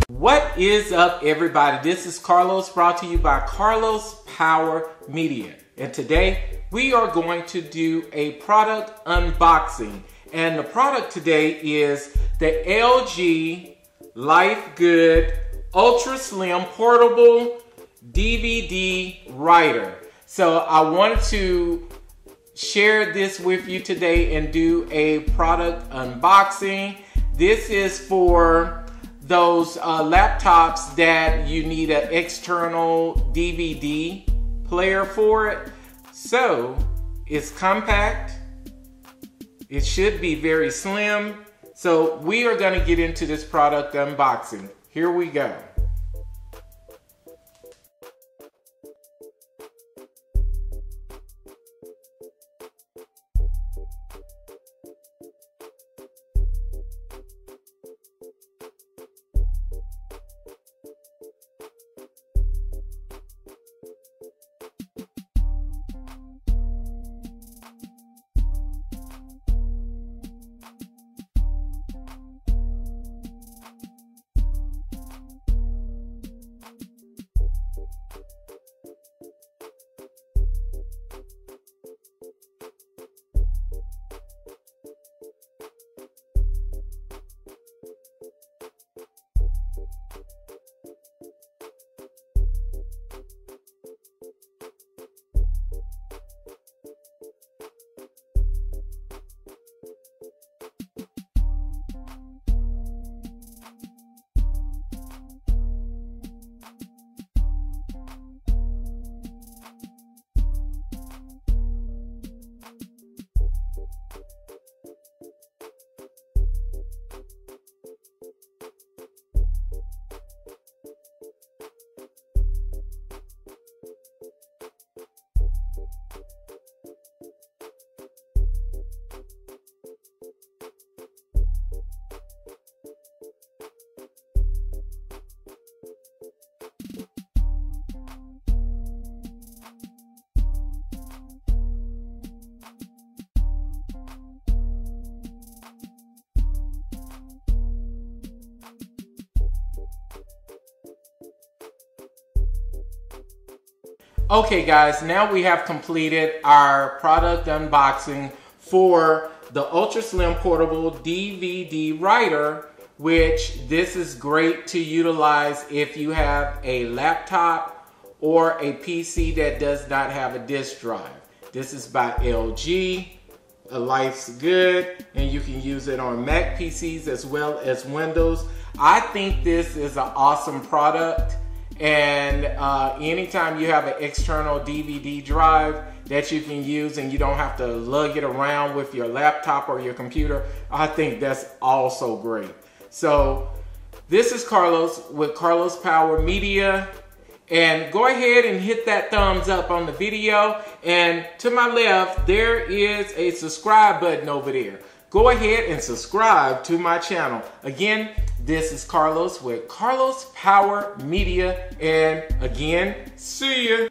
What is up, everybody? This is Carlos, brought to you by Carlos Power Media. And today we are going to do a product unboxing. And the product today is the LG Life Good Ultra Slim Portable DVD writer. So I wanted to share this with you today and do a product unboxing. This is for those laptops that you need an external DVD player for it. So it's compact. It should be very slim. So we are going to get into this product unboxing. Here we go. Okay guys, now we have completed our product unboxing for the Ultra Slim Portable DVD writer, which this is great to utilize if you have a laptop or a PC that does not have a disk drive. This is by LG, Life's Good, and you can use it on Mac PCs as well as Windows. I think this is an awesome product. And anytime you have an external DVD drive that you can use and you don't have to lug it around with your laptop or your computer, I think that's also great. So this is Carlos with Carlos Power Media. And go ahead and hit that thumbs up on the video. And to my left, there is a subscribe button over there. Go ahead and subscribe to my channel. Again, this is Carlos with Carlos Power Media. And again, see ya.